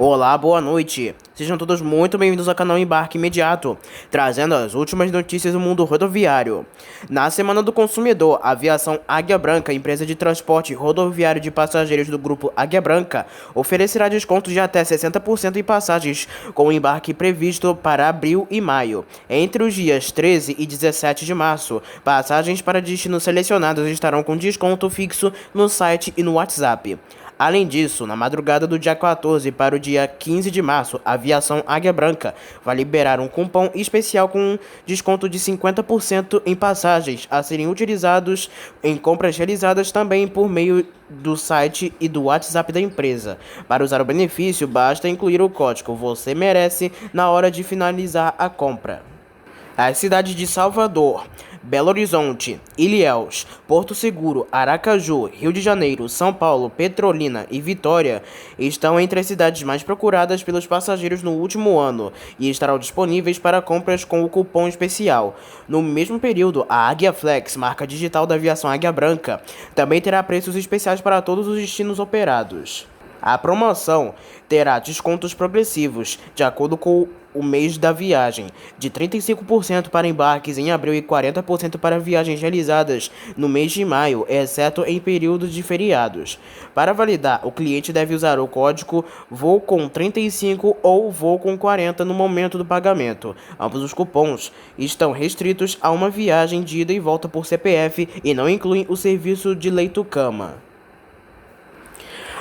Olá, boa noite. Sejam todos muito bem-vindos ao canal Embarque Imediato, trazendo as últimas notícias do mundo rodoviário. Na Semana do Consumidor, a aviação Águia Branca, empresa de transporte rodoviário de passageiros do grupo Águia Branca, oferecerá descontos de até 60% em passagens, com o embarque previsto para abril e maio. Entre os dias 13 e 17 de março, passagens para destinos selecionados estarão com desconto fixo no site e no WhatsApp. Além disso, na madrugada do dia 14 para o dia 15 de março, a aviação Águia Branca vai liberar um cupom especial com desconto de 50% em passagens a serem utilizados em compras realizadas também por meio do site e do WhatsApp da empresa. Para usar o benefício, basta incluir o código "Você Merece" na hora de finalizar a compra. As cidades de Salvador, Belo Horizonte, Ilhéus, Porto Seguro, Aracaju, Rio de Janeiro, São Paulo, Petrolina e Vitória estão entre as cidades mais procuradas pelos passageiros no último ano e estarão disponíveis para compras com o cupom especial. No mesmo período, a Águia Flex, marca digital da aviação Águia Branca, também terá preços especiais para todos os destinos operados. A promoção terá descontos progressivos, de acordo com o mês da viagem, de 35% para embarques em abril e 40% para viagens realizadas no mês de maio, exceto em períodos de feriados. Para validar, o cliente deve usar o código "Voo com 35" ou "Voo com 40" no momento do pagamento. Ambos os cupons estão restritos a uma viagem de ida e volta por CPF e não incluem o serviço de leito-cama.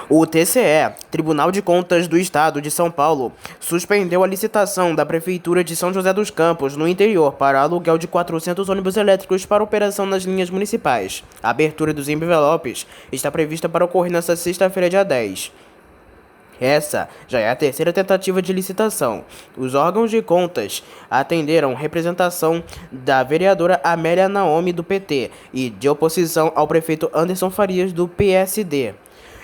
O TCE, Tribunal de Contas do Estado de São Paulo, suspendeu a licitação da Prefeitura de São José dos Campos, no interior, para aluguel de 400 ônibus elétricos para operação nas linhas municipais. A abertura dos envelopes está prevista para ocorrer nesta sexta-feira, dia 10. Essa já é a terceira tentativa de licitação. Os órgãos de contas atenderam representação da vereadora Amélia Naomi, do PT, e de oposição ao prefeito Anderson Farias, do PSD.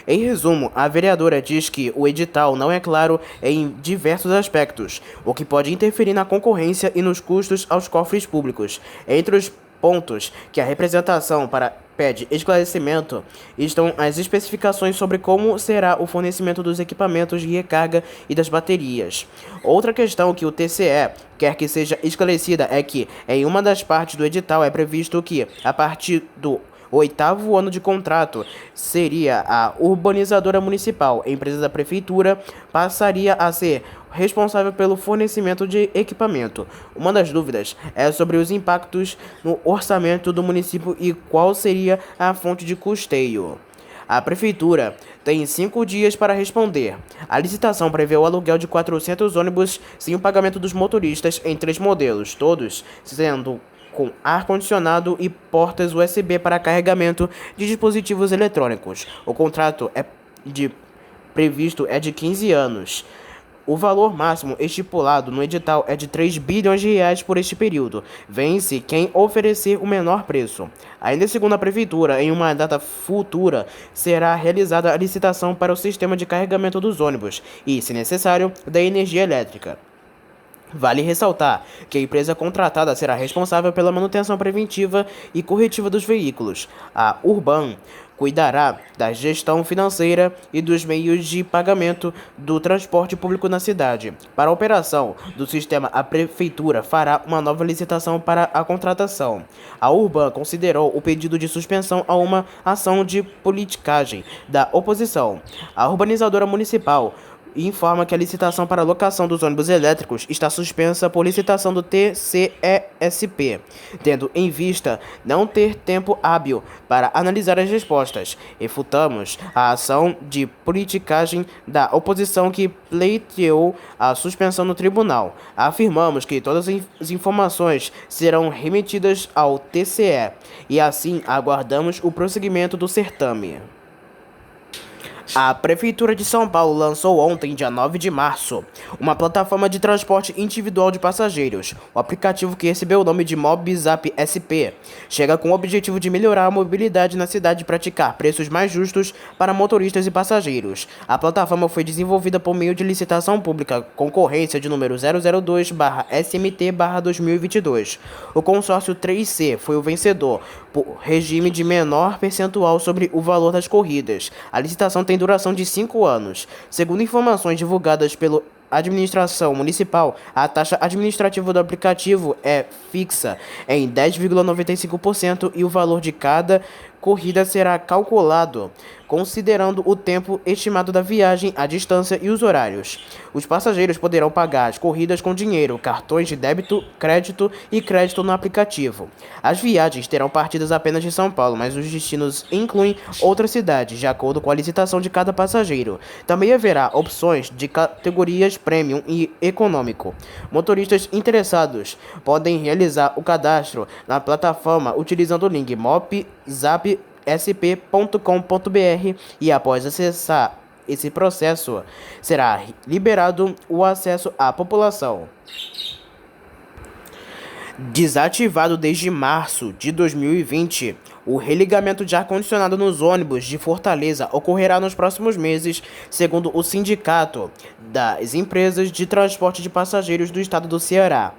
Em resumo, a vereadora diz que o edital não é claro em diversos aspectos, o que pode interferir na concorrência e nos custos aos cofres públicos. Entre os pontos que a representação pede esclarecimento estão as especificações sobre como será o fornecimento dos equipamentos de recarga e das baterias. Outra questão que o TCE quer que seja esclarecida é que, em uma das partes do edital, é previsto que, a partir do 8º ano de contrato, seria a urbanizadora municipal, empresa da prefeitura, passaria a ser responsável pelo fornecimento de equipamento. Uma das dúvidas é sobre os impactos no orçamento do município e qual seria a fonte de custeio. A prefeitura tem 5 dias para responder. A licitação prevê o aluguel de 400 ônibus sem o pagamento dos motoristas em 3 modelos, todos sendo com ar-condicionado e portas USB para carregamento de dispositivos eletrônicos. O contrato previsto é de 15 anos. O valor máximo estipulado no edital é de 3 bilhões de reais por este período. Vence quem oferecer o menor preço. Ainda segundo a prefeitura, em uma data futura, será realizada a licitação para o sistema de carregamento dos ônibus e, se necessário, da energia elétrica. Vale ressaltar que a empresa contratada será responsável pela manutenção preventiva e corretiva dos veículos. A Urban cuidará da gestão financeira e dos meios de pagamento do transporte público na cidade. Para a operação do sistema, a prefeitura fará uma nova licitação para a contratação. A Urban considerou o pedido de suspensão a uma ação de politicagem da oposição. A urbanizadora municipal informa que a licitação para a locação dos ônibus elétricos está suspensa por licitação do TCESP, tendo em vista não ter tempo hábil para analisar as respostas. Refutamos a ação de politicagem da oposição que pleiteou a suspensão no tribunal. Afirmamos que todas as informações serão remetidas ao TCE e assim aguardamos o prosseguimento do certame. A Prefeitura de São Paulo lançou ontem, dia 9 de março, uma plataforma de transporte individual de passageiros. O aplicativo, que recebeu o nome de MobZap SP, chega com o objetivo de melhorar a mobilidade na cidade e praticar preços mais justos para motoristas e passageiros. A plataforma foi desenvolvida por meio de licitação pública, concorrência de número 002/SMT/2022. O consórcio 3C foi o vencedor, por regime de menor percentual sobre o valor das corridas. A licitação tem tem duração de 5 anos. Segundo informações divulgadas pelo administração municipal, a taxa administrativa do aplicativo é fixa em 10,95% e o valor de cada corrida será calculado considerando o tempo estimado da viagem, a distância e os horários. Os passageiros poderão pagar as corridas com dinheiro, cartões de débito, crédito e crédito no aplicativo. As viagens terão partidas apenas de São Paulo, mas os destinos incluem outras cidades, de acordo com a licitação de cada passageiro. Também haverá opções de categorias premium e econômico. Motoristas interessados podem realizar o cadastro na plataforma utilizando o link mopzapsp.com.br e após acessar esse processo, será liberado o acesso à população. Desativado desde março de 2020, o religamento de ar-condicionado nos ônibus de Fortaleza ocorrerá nos próximos meses, segundo o Sindicato das Empresas de Transporte de Passageiros do Estado do Ceará.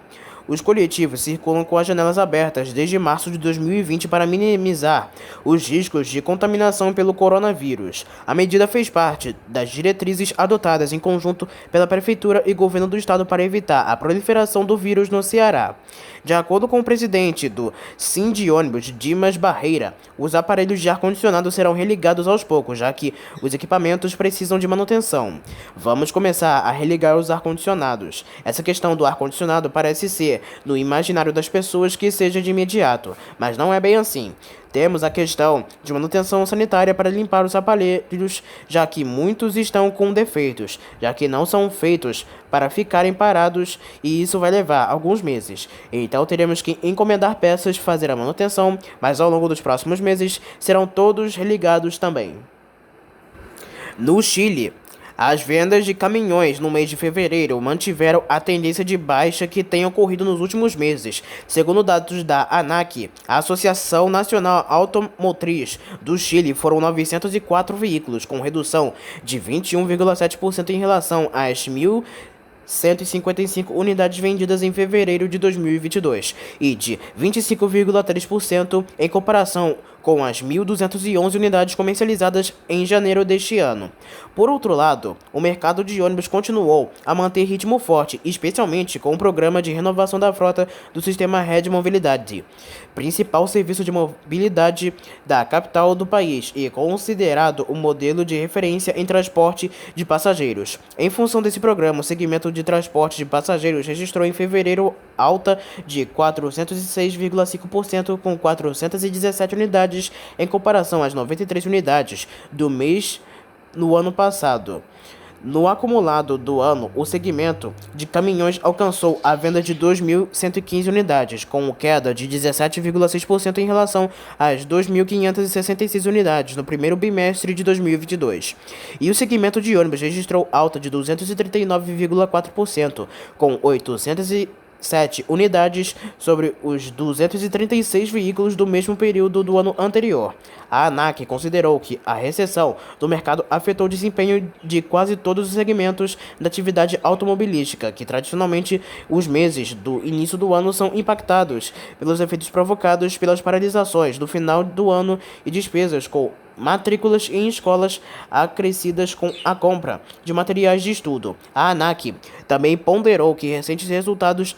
Os coletivos circulam com as janelas abertas desde março de 2020 para minimizar os riscos de contaminação pelo coronavírus. A medida fez parte das diretrizes adotadas em conjunto pela Prefeitura e Governo do Estado para evitar a proliferação do vírus no Ceará. De acordo com o presidente do Sindônibus, Dimas Barreira, os aparelhos de ar-condicionado serão religados aos poucos, já que os equipamentos precisam de manutenção. Vamos começar a religar os ar-condicionados. Essa questão do ar-condicionado parece ser, no imaginário das pessoas, que seja de imediato, mas não é bem assim. Temos a questão de manutenção sanitária para limpar os aparelhos, já que muitos estão com defeitos, já que não são feitos para ficarem parados e isso vai levar alguns meses. Então teremos que encomendar peças, fazer a manutenção, mas ao longo dos próximos meses serão todos religados também. No Chile, as vendas de caminhões no mês de fevereiro mantiveram a tendência de baixa que tem ocorrido nos últimos meses. Segundo dados da ANAC, a Associação Nacional Automotriz do Chile, foram 904 veículos, com redução de 21,7% em relação às 1.155 unidades vendidas em fevereiro de 2022 e de 25,3% em comparação com as 1.211 unidades comercializadas em janeiro deste ano. Por outro lado, o mercado de ônibus continuou a manter ritmo forte, especialmente com o programa de renovação da frota do sistema Rede Mobilidade, principal serviço de mobilidade da capital do país e considerado o modelo de referência em transporte de passageiros. Em função desse programa, o segmento de transporte de passageiros registrou em fevereiro alta de 406,5%, com 417 unidades em comparação às 93 unidades do mês no ano passado. No acumulado do ano, o segmento de caminhões alcançou a venda de 2.115 unidades, com queda de 17,6% em relação às 2.566 unidades no primeiro bimestre de 2022. E o segmento de ônibus registrou alta de 239,4%, com 807 unidades sobre os 236 veículos do mesmo período do ano anterior. A ANAC considerou que a recessão do mercado afetou o desempenho de quase todos os segmentos da atividade automobilística, que tradicionalmente os meses do início do ano são impactados pelos efeitos provocados pelas paralisações do final do ano e despesas com matrículas em escolas acrescidas com a compra de materiais de estudo. A ANAC também ponderou que recentes resultados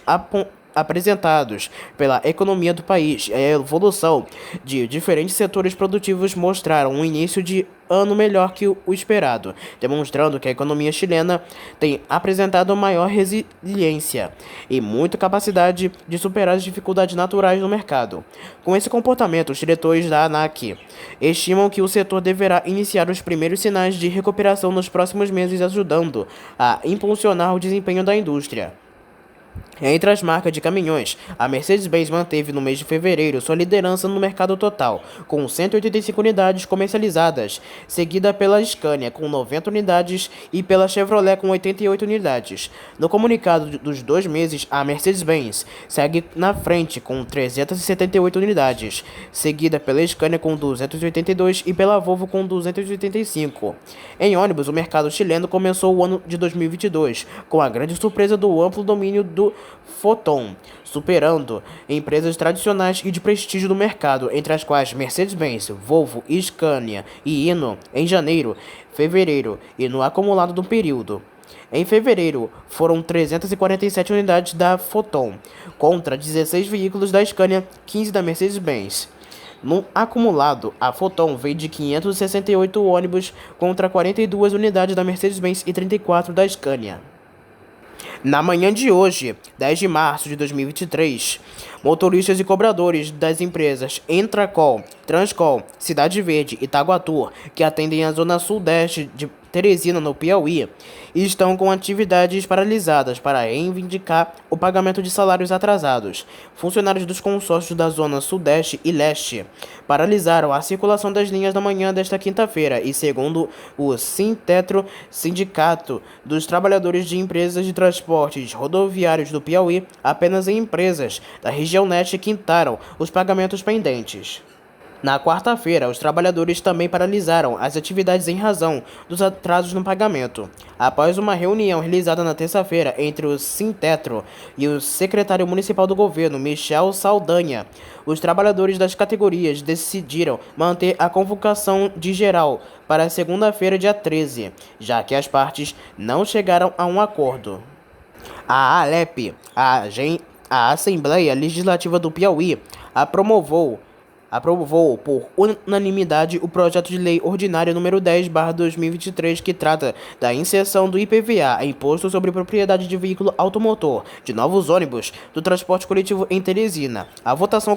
apresentados pela economia do país e a evolução de diferentes setores produtivos mostraram um início de ano melhor que o esperado, demonstrando que a economia chilena tem apresentado maior resiliência e muita capacidade de superar as dificuldades naturais no mercado. Com esse comportamento, os diretores da ANAC estimam que o setor deverá iniciar os primeiros sinais de recuperação nos próximos meses, ajudando a impulsionar o desempenho da indústria. Entre as marcas de caminhões, a Mercedes-Benz manteve no mês de fevereiro sua liderança no mercado total, com 185 unidades comercializadas, seguida pela Scania com 90 unidades e pela Chevrolet com 88 unidades. No comunicado dos 2 meses, a Mercedes-Benz segue na frente com 378 unidades, seguida pela Scania com 282 e pela Volvo com 285. Em ônibus, o mercado chileno começou o ano de 2022 com a grande surpresa do amplo domínio do do Foton, superando empresas tradicionais e de prestígio do mercado, entre as quais Mercedes-Benz, Volvo, Scania e Hino, em janeiro, fevereiro e no acumulado do período. Em fevereiro, foram 347 unidades da Foton, contra 16 veículos da Scania, 15 da Mercedes-Benz. No acumulado, a Foton vende 568 ônibus contra 42 unidades da Mercedes-Benz e 34 da Scania. Na manhã de hoje, 10 de março de 2023, motoristas e cobradores das empresas Entracol, Transcol, Cidade Verde e Itaguatu, que atendem a zona sudeste de Teresina, no Piauí, estão com atividades paralisadas para reivindicar o pagamento de salários atrasados. Funcionários dos consórcios da zona sudeste e leste paralisaram a circulação das linhas na manhã desta quinta-feira e, segundo o Sintetro, Sindicato dos Trabalhadores de Empresas de Transportes Rodoviários do Piauí, apenas em empresas da região leste quintaram os pagamentos pendentes. Na quarta-feira, os trabalhadores também paralisaram as atividades em razão dos atrasos no pagamento. Após uma reunião realizada na terça-feira entre o Sintetro e o secretário municipal do governo, Michel Saldanha, os trabalhadores das categorias decidiram manter a convocação de geral para segunda-feira, dia 13, já que as partes não chegaram a um acordo. A ALEP, a Assembleia Legislativa do Piauí, aprovou por unanimidade o projeto de lei ordinária número 10/2023, que trata da inserção do IPVA, Imposto sobre Propriedade de Veículo Automotor, de novos ônibus do transporte coletivo em Teresina. A votação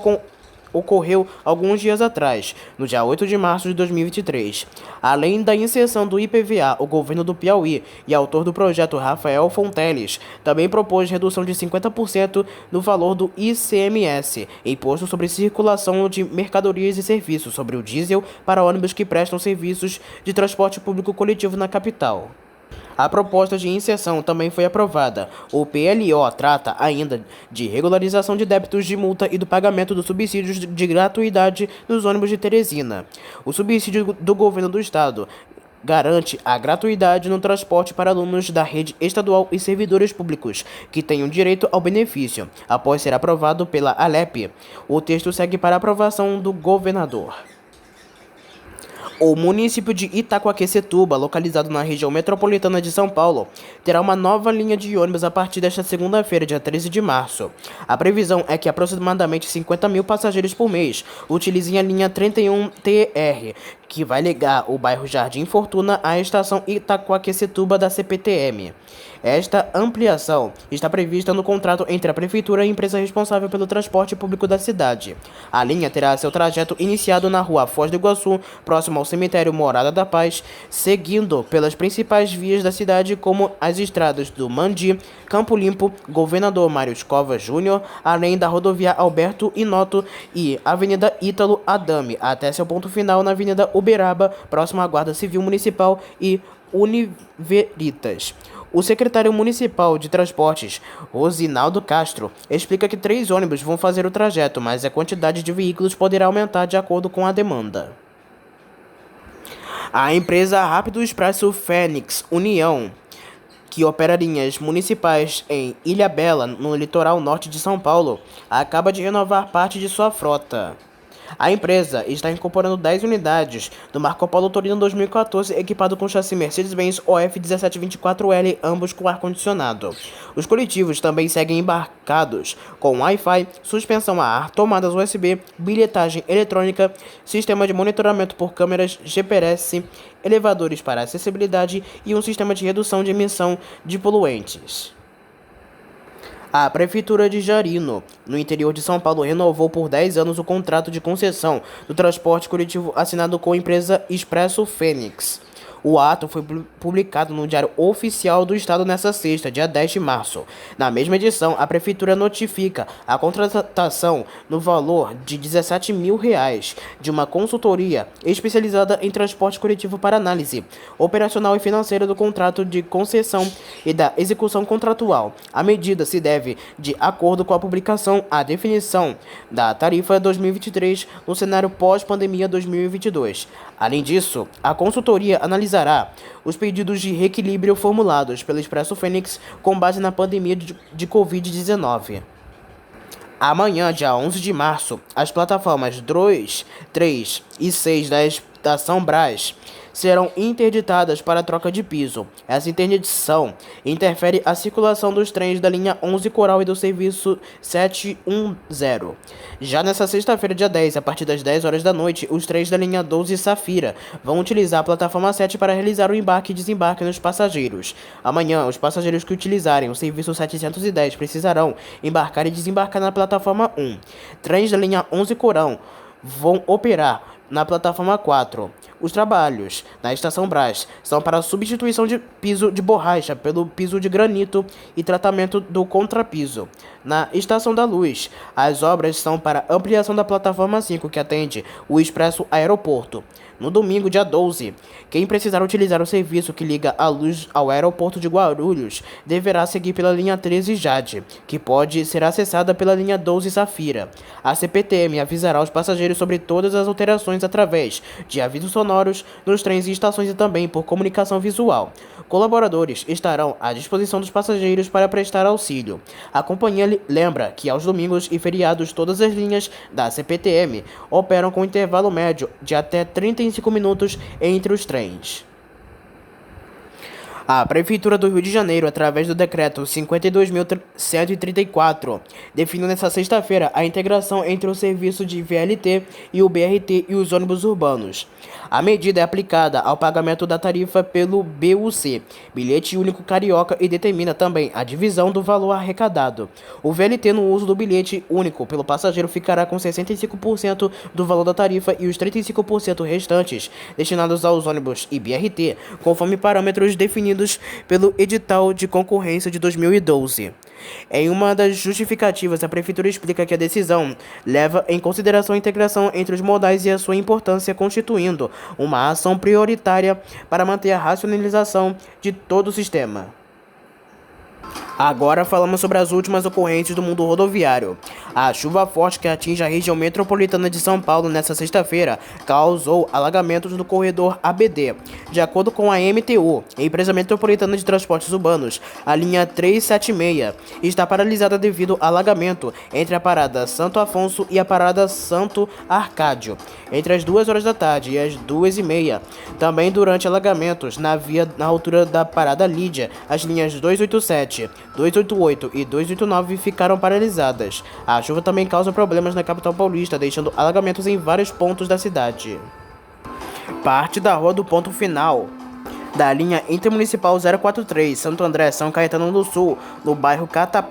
ocorreu alguns dias atrás, no dia 8 de março de 2023. Além da inserção do IPVA, o governo do Piauí e autor do projeto, Rafael Fonteles, também propôs redução de 50% no valor do ICMS, Imposto sobre Circulação de Mercadorias e Serviços, sobre o diesel para ônibus que prestam serviços de transporte público coletivo na capital. A proposta de inserção também foi aprovada. O PLO trata ainda de regularização de débitos de multa e do pagamento dos subsídios de gratuidade nos ônibus de Teresina. O subsídio do governo do estado garante a gratuidade no transporte para alunos da rede estadual e servidores públicos que tenham direito ao benefício. Após ser aprovado pela ALEP, o texto segue para aprovação do governador. O município de Itaquaquecetuba, localizado na região metropolitana de São Paulo, terá uma nova linha de ônibus a partir desta segunda-feira, dia 13 de março. A previsão é que aproximadamente 50 mil passageiros por mês utilizem a linha 31TR, que vai ligar o bairro Jardim Fortuna à estação Itaquaquecetuba da CPTM. Esta ampliação está prevista no contrato entre a Prefeitura e a empresa responsável pelo transporte público da cidade. A linha terá seu trajeto iniciado na rua Foz do Iguaçu, próximo ao cemitério Morada da Paz, seguindo pelas principais vias da cidade, como as estradas do Mandi, Campo Limpo, Governador Mário Covas Júnior, além da rodovia Alberto Inoto e Avenida Ítalo Adame, até seu ponto final na Avenida Uberaba, próximo à Guarda Civil Municipal e Univeritas. O secretário municipal de transportes, Rosinaldo Castro, explica que 3 ônibus vão fazer o trajeto, mas a quantidade de veículos poderá aumentar de acordo com a demanda. A empresa Rápido Expresso Fênix União, que opera linhas municipais em Ilhabela, no litoral norte de São Paulo, acaba de renovar parte de sua frota. A empresa está incorporando 10 unidades do Marco Polo Torino 2014, equipado com chassi Mercedes-Benz OF 1724L, ambos com ar-condicionado. Os coletivos também seguem embarcados com Wi-Fi, suspensão a ar, tomadas USB, bilhetagem eletrônica, sistema de monitoramento por câmeras GPS, elevadores para acessibilidade e um sistema de redução de emissão de poluentes. A Prefeitura de Jarino, no interior de São Paulo, renovou por 10 anos o contrato de concessão do transporte coletivo assinado com a empresa Expresso Fênix. O ato foi publicado no Diário Oficial do Estado nesta sexta, dia 10 de março. Na mesma edição, a Prefeitura notifica a contratação no valor de R$17 mil de uma consultoria especializada em transporte coletivo para análise operacional e financeira do contrato de concessão e da execução contratual. A medida se deve de acordo com a publicação, a definição da tarifa 2023 no cenário pós-pandemia 2022. Além disso, a consultoria analisará analisará os pedidos de reequilíbrio formulados pelo Expresso Fênix com base na pandemia de Covid-19. Amanhã, dia 11 de março, as plataformas 2, 3 e 6 da Estação Brás serão interditadas para troca de piso. Essa interdição interfere a circulação dos trens da linha 11 Coral e do serviço 710. Já nesta sexta-feira, dia 10, a partir das 10 horas da noite, os trens da linha 12 Safira vão utilizar a plataforma 7 para realizar o embarque e desembarque nos passageiros. Amanhã, os passageiros que utilizarem o serviço 710 precisarão embarcar e desembarcar na plataforma 1. Trens da linha 11 Coral vão operar na plataforma 4. Os trabalhos na Estação Brás são para substituição de piso de borracha pelo piso de granito e tratamento do contrapiso. Na Estação da Luz, as obras são para ampliação da plataforma 5, que atende o Expresso Aeroporto. No domingo, dia 12, quem precisar utilizar o serviço que liga a luz ao aeroporto de Guarulhos deverá seguir pela linha 13 Jade, que pode ser acessada pela linha 12 Safira. A CPTM avisará os passageiros sobre todas as alterações através de avisos sonoros nos trens e estações e também por comunicação visual. Colaboradores estarão à disposição dos passageiros para prestar auxílio. A companhia lembra que aos domingos e feriados todas as linhas da CPTM operam com intervalo médio de até 35 minutos entre os trens. A Prefeitura do Rio de Janeiro, através do Decreto 52.134, definiu nesta sexta-feira a integração entre o serviço de VLT e o BRT e os ônibus urbanos. A medida é aplicada ao pagamento da tarifa pelo BUC, Bilhete Único Carioca, e determina também a divisão do valor arrecadado. O VLT no uso do bilhete único pelo passageiro ficará com 65% do valor da tarifa e os 35% restantes destinados aos ônibus e BRT, conforme parâmetros definidos pelo edital de concorrência de 2012. Em uma das justificativas, a Prefeitura explica que a decisão leva em consideração a integração entre os modais e a sua importância, constituindo uma ação prioritária para manter a racionalização de todo o sistema. Agora falamos sobre as últimas ocorrências do mundo rodoviário. A chuva forte que atinge a região metropolitana de São Paulo nesta sexta-feira causou alagamentos no corredor ABD. De acordo com a MTU, a Empresa Metropolitana de Transportes Urbanos, a linha 376 está paralisada devido ao alagamento entre a parada Santo Afonso e a parada Santo Arcádio, entre as 2 horas da tarde e as 2h30. Também durante alagamentos na via na altura da parada Lídia, as linhas 287, 288 e 289 ficaram paralisadas. A chuva também causa problemas na capital paulista, deixando alagamentos em vários pontos da cidade. Parte da rua do ponto final da linha intermunicipal 043, Santo André, São Caetano do Sul, no bairro Cata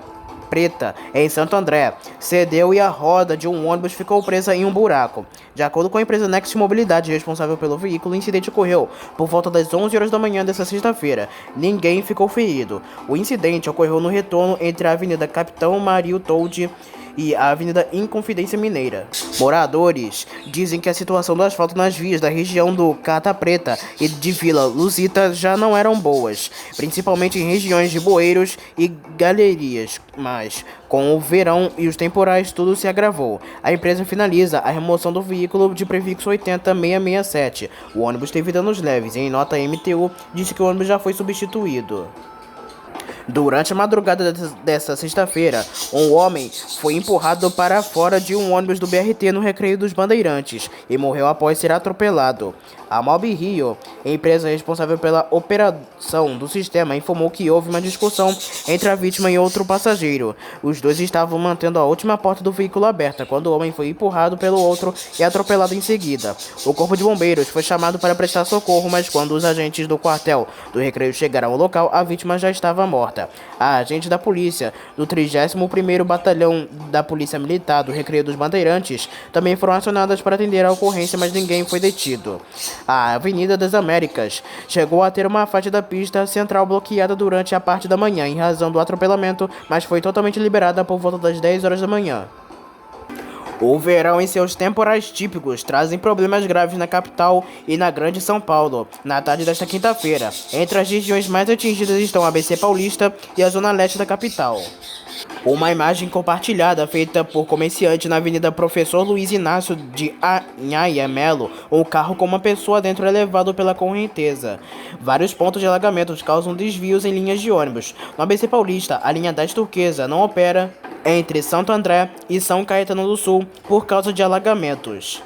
Preta, em Santo André, cedeu e a roda de um ônibus ficou presa em um buraco. De acordo com a empresa Next Mobilidade, responsável pelo veículo, o incidente ocorreu por volta das 11 horas da manhã desta sexta-feira. Ninguém ficou ferido. O incidente ocorreu no retorno entre a Avenida Capitão Mario Toldi e a Avenida Inconfidência Mineira. Moradores dizem que a situação do asfalto nas vias da região do Cata Preta e de Vila Luzita já não eram boas, principalmente em regiões de bueiros e galerias, mas com o verão e os temporais tudo se agravou. A empresa finaliza a remoção do veículo de prefixo 80667. O ônibus teve danos leves e em nota, a MTU disse que o ônibus já foi substituído. Durante a madrugada desta sexta-feira, um homem foi empurrado para fora de um ônibus do BRT no Recreio dos Bandeirantes e morreu após ser atropelado. A Mob Rio, empresa responsável pela operação do sistema, informou que houve uma discussão entre a vítima e outro passageiro. Os dois estavam mantendo a última porta do veículo aberta quando o homem foi empurrado pelo outro e atropelado em seguida. O corpo de bombeiros foi chamado para prestar socorro, mas quando os agentes do quartel do Recreio chegaram ao local, a vítima já estava morta. A agente da polícia do 31º Batalhão da Polícia Militar do Recreio dos Bandeirantes também foram acionadas para atender a ocorrência, mas ninguém foi detido. A Avenida das Américas chegou a ter uma faixa da pista central bloqueada durante a parte da manhã em razão do atropelamento, mas foi totalmente liberada por volta das 10 horas da manhã. O verão e seus temporais típicos trazem problemas graves na capital e na Grande São Paulo, na tarde desta quinta-feira. Entre as regiões mais atingidas estão a ABC Paulista e a zona leste da capital. Uma imagem compartilhada feita por comerciante na Avenida Professor Luiz Inácio de Anhaia Melo, um carro com uma pessoa dentro é levado pela correnteza. Vários pontos de alagamentos causam desvios em linhas de ônibus. No ABC Paulista, a linha 10 Turquesa não opera entre Santo André e São Caetano do Sul por causa de alagamentos.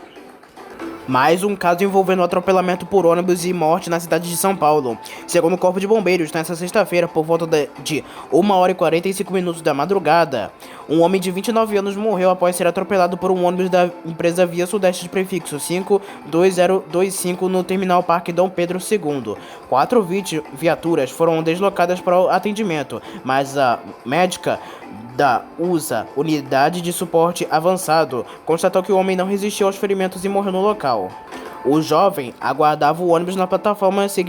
Mais um caso envolvendo atropelamento por ônibus e morte na cidade de São Paulo. Segundo o Corpo de Bombeiros, nesta sexta-feira, por volta de 1h45 da madrugada, um homem de 29 anos morreu após ser atropelado por um ônibus da empresa Via Sudeste de prefixo 52025 no terminal Parque Dom Pedro II. 4 viaturas foram deslocadas para o atendimento, mas a médica da USA, Unidade de Suporte Avançado, constatou que o homem não resistiu aos ferimentos e morreu no local. O jovem aguardava o ônibus na plataforma, se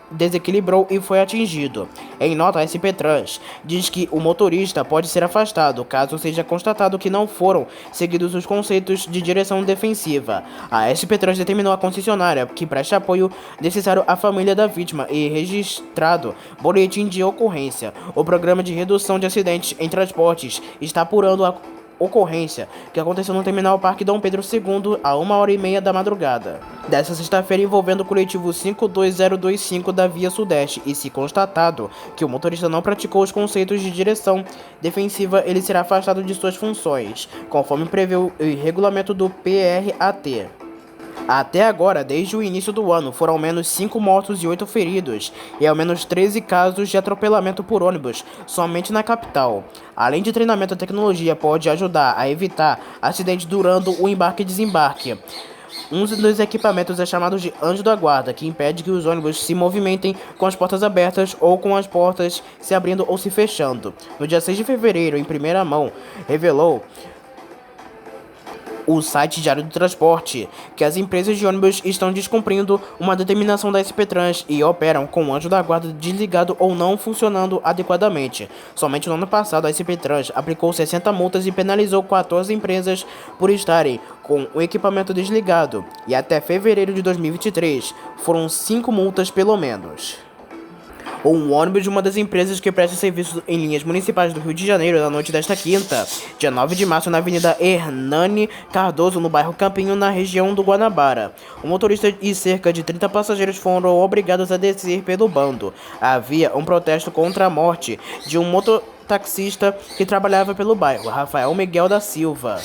desequilibrou e foi atingido. Em nota, a SP Trans diz que o motorista pode ser afastado caso seja constatado que não foram seguidos os conceitos de direção defensiva. A SP Trans determinou à concessionária que preste apoio necessário à família da vítima e registrado boletim de ocorrência. O programa de redução de acidentes em transportes está apurando a ocorrência que aconteceu no terminal Parque Dom Pedro II a 1h30 da madrugada desta sexta-feira, envolvendo o coletivo 52025 da Via Sudeste, e se constatado que o motorista não praticou os conceitos de direção defensiva, ele será afastado de suas funções, conforme prevê o regulamento do PRAT. Até agora, desde o início do ano, foram ao menos 5 mortos e 8 feridos, e ao menos 13 casos de atropelamento por ônibus, somente na capital. Além de treinamento, a tecnologia pode ajudar a evitar acidentes durante o embarque e desembarque. Um dos equipamentos é chamado de anjo da guarda, que impede que os ônibus se movimentem com as portas abertas ou com as portas se abrindo ou se fechando. No dia 6 de fevereiro, em primeira mão, revelou o site Diário do Transporte que as empresas de ônibus estão descumprindo uma determinação da SP Trans e operam com o anjo da guarda desligado ou não funcionando adequadamente. Somente no ano passado, a SP Trans aplicou 60 multas e penalizou 14 empresas por estarem com o equipamento desligado, e até fevereiro de 2023 foram 5 multas pelo menos. Um ônibus de uma das empresas que presta serviço em linhas municipais do Rio de Janeiro na noite desta quinta, dia 9 de março, na Avenida Hernani Cardoso, no bairro Campinho, na região do Guanabara. O motorista e cerca de 30 passageiros foram obrigados a descer pelo bando. Havia um protesto contra a morte de um mototaxista que trabalhava pelo bairro, Rafael Miguel da Silva.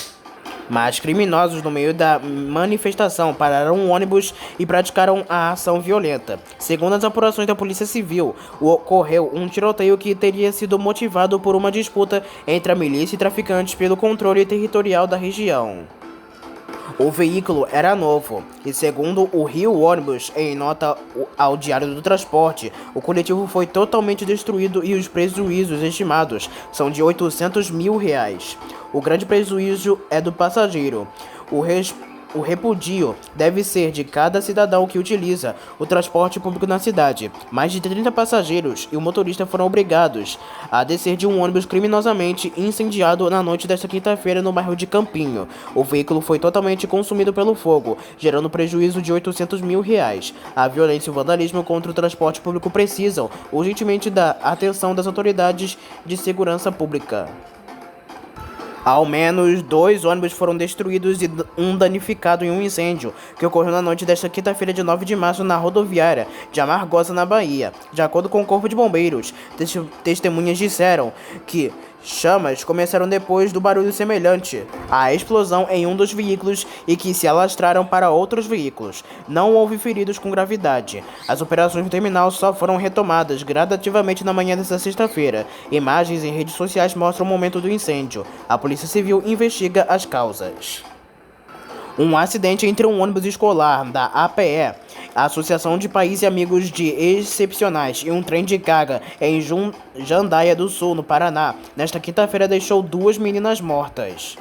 Mas criminosos, no meio da manifestação, pararam um ônibus e praticaram a ação violenta. Segundo as apurações da Polícia Civil, ocorreu um tiroteio que teria sido motivado por uma disputa entre a milícia e traficantes pelo controle territorial da região. O veículo era novo e, segundo o Rio Ônibus, em nota ao Diário do Transporte, o coletivo foi totalmente destruído e os prejuízos estimados são de R$800 mil. O grande prejuízo é do passageiro. O repudio deve ser de cada cidadão que utiliza o transporte público na cidade. Mais de 30 passageiros e o motorista foram obrigados a descer de um ônibus criminosamente incendiado na noite desta quinta-feira no bairro de Campinho. O veículo foi totalmente consumido pelo fogo, gerando prejuízo de R$800 mil. A violência e o vandalismo contra o transporte público precisam urgentemente da atenção das autoridades de segurança pública. Ao menos 2 ônibus foram destruídos e um danificado em um incêndio que ocorreu na noite desta quinta-feira, de 9 de março, na rodoviária de Amargosa, na Bahia. De acordo com o Corpo de Bombeiros, testemunhas disseram que chamas começaram depois do barulho semelhante à explosão em um dos veículos e que se alastraram para outros veículos. Não houve feridos com gravidade. As operações no terminal só foram retomadas gradativamente na manhã desta sexta-feira. Imagens em redes sociais mostram o momento do incêndio. A Polícia Civil investiga as causas. Um acidente entre um ônibus escolar da APE, a Associação de Países e Amigos de Excepcionais, e um trem de carga em Jandaia do Sul, no Paraná, nesta quinta-feira deixou 2 meninas mortas.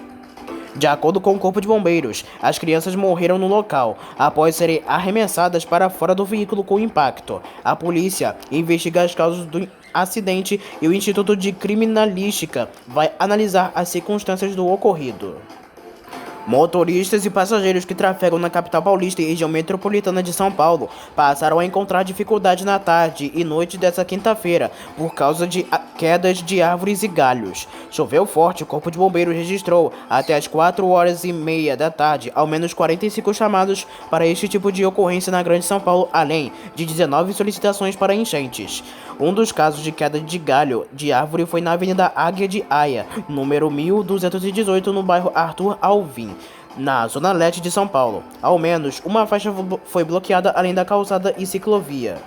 De acordo com o Corpo de Bombeiros, as crianças morreram no local após serem arremessadas para fora do veículo com impacto. A polícia investiga as causas do acidente e o Instituto de Criminalística vai analisar as circunstâncias do ocorrido. Motoristas e passageiros que trafegam na capital paulista e região metropolitana de São Paulo passaram a encontrar dificuldade na tarde e noite dessa quinta-feira por causa de quedas de árvores e galhos. Choveu forte, o Corpo de Bombeiros registrou até as 4h30 da tarde ao menos 45 chamados para este tipo de ocorrência na Grande São Paulo, além de 19 solicitações para enchentes. Um dos casos de queda de galho de árvore foi na Avenida Águia de Aia, número 1218, no bairro Arthur Alvim, na zona leste de São Paulo. Ao menos uma faixa foi bloqueada, além da calçada e ciclovia.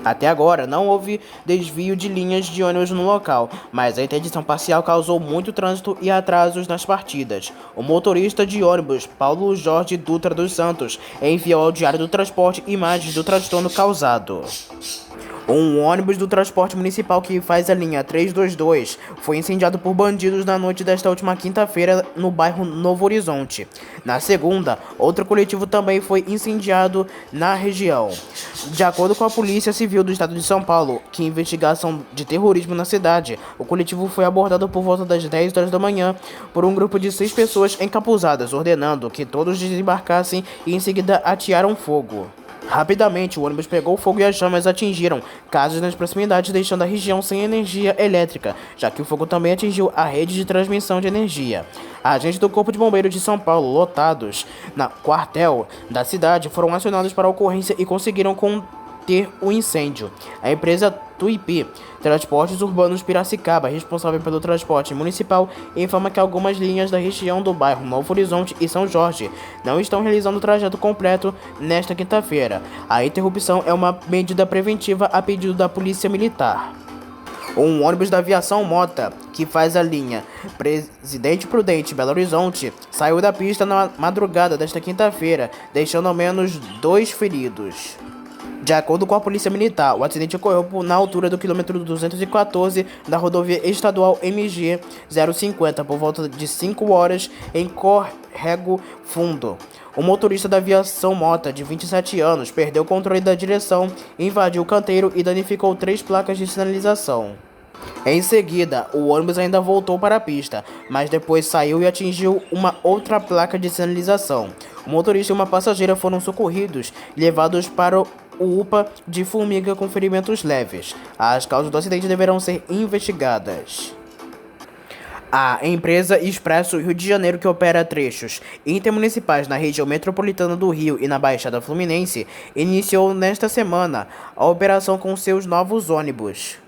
Até agora, não houve desvio de linhas de ônibus no local, mas a interdição parcial causou muito trânsito e atrasos nas partidas. O motorista de ônibus, Paulo Jorge Dutra dos Santos, enviou ao Diário do Transporte imagens do transtorno causado. Um ônibus do transporte municipal que faz a linha 322 foi incendiado por bandidos na noite desta última quinta-feira no bairro Novo Horizonte. Na segunda, outro coletivo também foi incendiado na região. De acordo com a Polícia Civil do Estado de São Paulo, que investiga ação de terrorismo na cidade, o coletivo foi abordado por volta das 10 horas da manhã por um grupo de 6 pessoas encapuzadas, ordenando que todos desembarcassem e em seguida atearam fogo. Rapidamente, o ônibus pegou fogo e as chamas atingiram casas nas proximidades, deixando a região sem energia elétrica, já que o fogo também atingiu a rede de transmissão de energia. Agentes do Corpo de Bombeiros de São Paulo, lotados no quartel da cidade, foram acionados para a ocorrência e conseguiram conter o incêndio. A empresa Tuipi Transportes Urbanos Piracicaba, responsável pelo transporte municipal, informa que algumas linhas da região do bairro Novo Horizonte e São Jorge não estão realizando o trajeto completo nesta quinta-feira. A interrupção é uma medida preventiva a pedido da Polícia Militar. Um ônibus da Aviação Mota, que faz a linha Presidente Prudente Belo Horizonte, saiu da pista na madrugada desta quinta-feira, deixando ao menos 2 feridos. De acordo com a Polícia Militar, o acidente ocorreu na altura do quilômetro 214 da rodovia estadual MG 050, por volta de 5 horas, em Córrego Fundo. O motorista da Aviação Mota, de 27 anos, perdeu o controle da direção, invadiu o canteiro e danificou 3 placas de sinalização. Em seguida, o ônibus ainda voltou para a pista, mas depois saiu e atingiu uma outra placa de sinalização. O motorista e uma passageira foram socorridos e levados para o UPA de Formiga com ferimentos leves. As causas do acidente deverão ser investigadas. A empresa Expresso Rio de Janeiro, que opera trechos intermunicipais na região metropolitana do Rio e na Baixada Fluminense, iniciou nesta semana a operação com seus novos ônibus.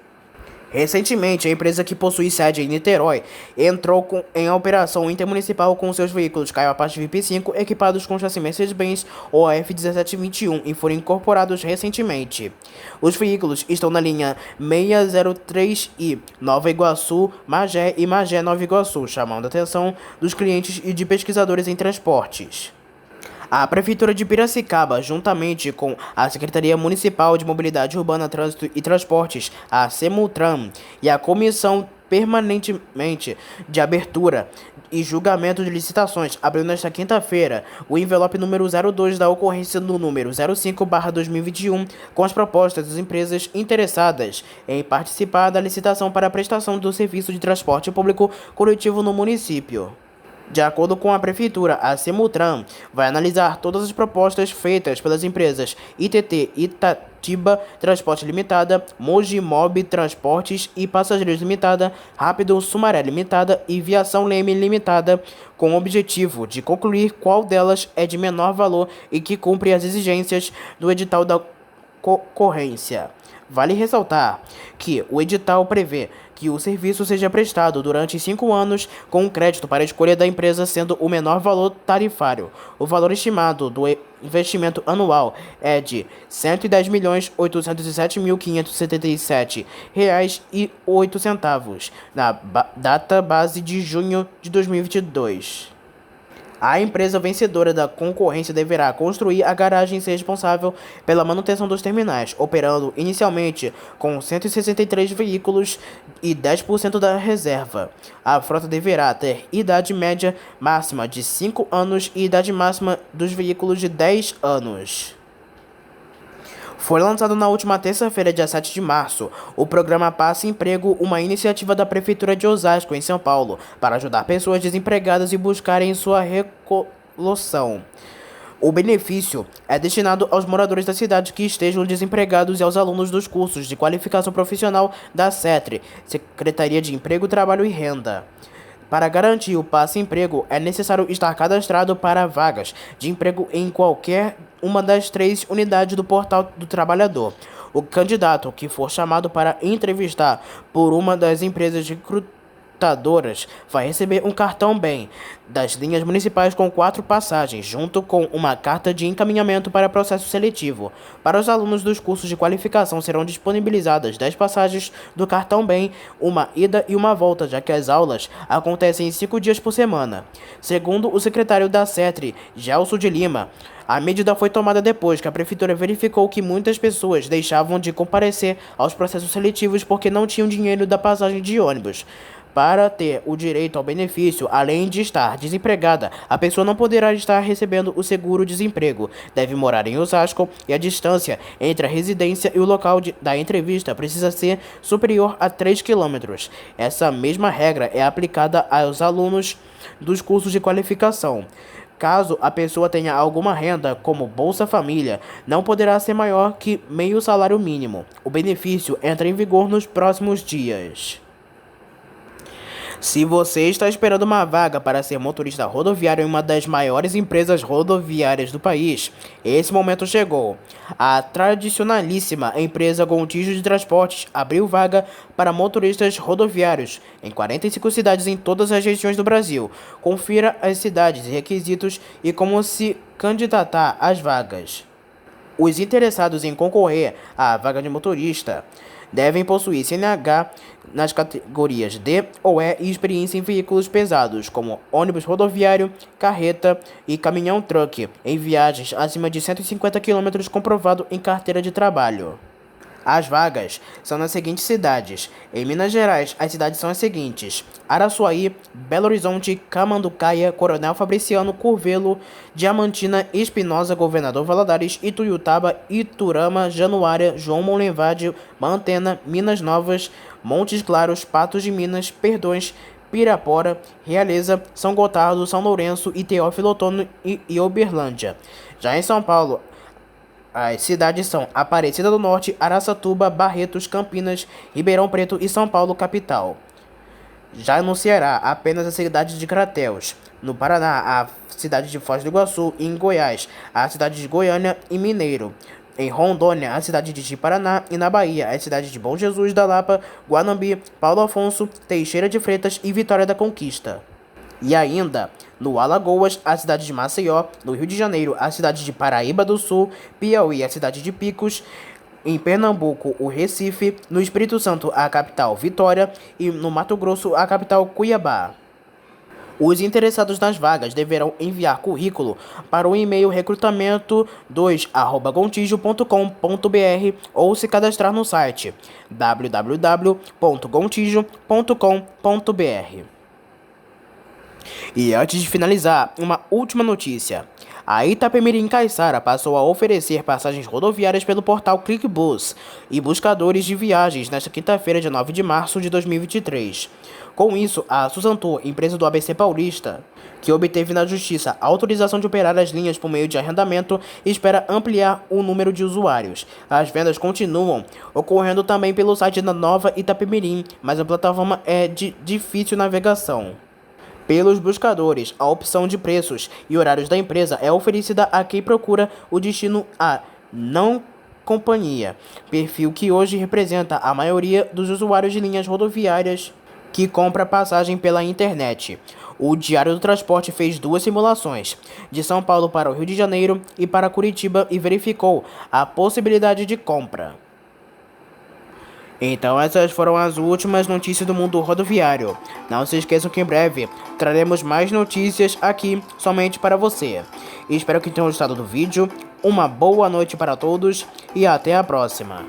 Recentemente, a empresa, que possui sede em Niterói, entrou em operação intermunicipal com seus veículos Caio Apache VIP5 equipados com chassi Mercedes-Benz OF 1721 e foram incorporados recentemente. Os veículos estão na linha 603i Nova Iguaçu, Magé e Magé Nova Iguaçu, chamando a atenção dos clientes e de pesquisadores em transportes. A Prefeitura de Piracicaba, juntamente com a Secretaria Municipal de Mobilidade Urbana, Trânsito e Transportes, a Semultran, e a Comissão Permanentemente de Abertura e Julgamento de Licitações, abriu nesta quinta-feira o envelope número 02 da ocorrência do número 05/2021, com as propostas das empresas interessadas em participar da licitação para a prestação do serviço de transporte público coletivo no município. De acordo com a Prefeitura, a Semultran vai analisar todas as propostas feitas pelas empresas ITT Itatiba Transporte Limitada, Mojimob Transportes e Passageiros Limitada, Rápido Sumaré Limitada e Viação Leme Limitada, com o objetivo de concluir qual delas é de menor valor e que cumpre as exigências do edital da concorrência. Vale ressaltar que o edital prevê que o serviço seja prestado durante 5 anos com crédito para a escolha da empresa, sendo o menor valor tarifário. O valor estimado do investimento anual é de R$ 110.877.577,08 na data base de junho de 2022. A empresa vencedora da concorrência deverá construir a garagem e ser responsável pela manutenção dos terminais, operando inicialmente com 163 veículos e 10% da reserva. A frota deverá ter idade média máxima de 5 anos e idade máxima dos veículos de 10 anos. Foi lançado na última terça-feira, dia 7 de março, o programa Passe Emprego, uma iniciativa da Prefeitura de Osasco, em São Paulo, para ajudar pessoas desempregadas e buscarem sua loção. O benefício é destinado aos moradores da cidade que estejam desempregados e aos alunos dos cursos de qualificação profissional da SETRE, Secretaria de Emprego, Trabalho e Renda. Para garantir o passe-emprego, é necessário estar cadastrado para vagas de emprego em qualquer uma das 3 unidades do Portal do Trabalhador. O candidato que for chamado para entrevistar por uma das empresas recrutadoras vai receber um cartão BEM das linhas municipais com 4 passagens, junto com uma carta de encaminhamento para processo seletivo. Para os alunos dos cursos de qualificação serão disponibilizadas 10 passagens do cartão BEM, uma ida e uma volta, já que as aulas acontecem 5 dias por semana. Segundo o secretário da SETRE, Gelson de Lima, a medida foi tomada depois que a prefeitura verificou que muitas pessoas deixavam de comparecer aos processos seletivos porque não tinham dinheiro da passagem de ônibus. Para ter o direito ao benefício, além de estar desempregada, a pessoa não poderá estar recebendo o seguro-desemprego, deve morar em Osasco e a distância entre a residência e o local da entrevista precisa ser superior a 3 km. Essa mesma regra é aplicada aos alunos dos cursos de qualificação. Caso a pessoa tenha alguma renda, como Bolsa Família, não poderá ser maior que meio salário mínimo. O benefício entra em vigor nos próximos dias. Se você está esperando uma vaga para ser motorista rodoviário em uma das maiores empresas rodoviárias do país, esse momento chegou. A tradicionalíssima empresa Gontijo de Transportes abriu vaga para motoristas rodoviários em 45 cidades em todas as regiões do Brasil. Confira as cidades, requisitos e como se candidatar às vagas. Os interessados em concorrer à vaga de motorista devem possuir CNH nas categorias D ou E e experiência em veículos pesados, como ônibus rodoviário, carreta e caminhão-truck, em viagens acima de 150 km comprovado em carteira de trabalho. As vagas são nas seguintes cidades. Em Minas Gerais, as cidades são as seguintes: Araçuaí, Belo Horizonte, Camanducaia, Coronel Fabriciano, Curvelo, Diamantina, Espinosa, Governador Valadares, Ituiutaba, Iturama, Januária, João Monlevade, Mantena, Minas Novas, Montes Claros, Patos de Minas, Perdões, Pirapora, Realeza, São Gotardo, São Lourenço e Teófilo Otoni e Uberlândia. Já em São Paulo, as cidades são Aparecida do Norte, Araçatuba, Barretos, Campinas, Ribeirão Preto e São Paulo, capital. Já no Ceará, apenas a cidade de Crateús. No Paraná, a cidade de Foz do Iguaçu. E em Goiás, a cidade de Goiânia e Mineiro. Em Rondônia, a cidade de Ji-Paraná. E na Bahia, a cidade de Bom Jesus da Lapa, Guanambi, Paulo Afonso, Teixeira de Freitas e Vitória da Conquista. E ainda, no Alagoas, a cidade de Maceió, no Rio de Janeiro, a cidade de Paraíba do Sul, Piauí, a cidade de Picos, em Pernambuco, o Recife, no Espírito Santo, a capital Vitória e no Mato Grosso, a capital Cuiabá. Os interessados nas vagas deverão enviar currículo para o e-mail recrutamento2@gontijo.com.br ou se cadastrar no site www.gontijo.com.br. E antes de finalizar, uma última notícia. A Itapemirim Caiçara passou a oferecer passagens rodoviárias pelo portal ClickBus e buscadores de viagens nesta quinta-feira, dia 9 de março de 2023. Com isso, a Suzantor, empresa do ABC Paulista, que obteve na Justiça a autorização de operar as linhas por meio de arrendamento, espera ampliar o número de usuários. As vendas continuam ocorrendo também pelo site da Nova Itapemirim, mas a plataforma é de difícil navegação. Pelos buscadores, a opção de preços e horários da empresa é oferecida a quem procura o destino a não companhia, perfil que hoje representa a maioria dos usuários de linhas rodoviárias que compra passagem pela internet. O Diário do Transporte fez 2 simulações, de São Paulo para o Rio de Janeiro e para Curitiba, e verificou a possibilidade de compra. Então essas foram as últimas notícias do mundo rodoviário. Não se esqueçam que em breve traremos mais notícias aqui somente para você. Espero que tenham gostado do vídeo. Uma boa noite para todos e até a próxima.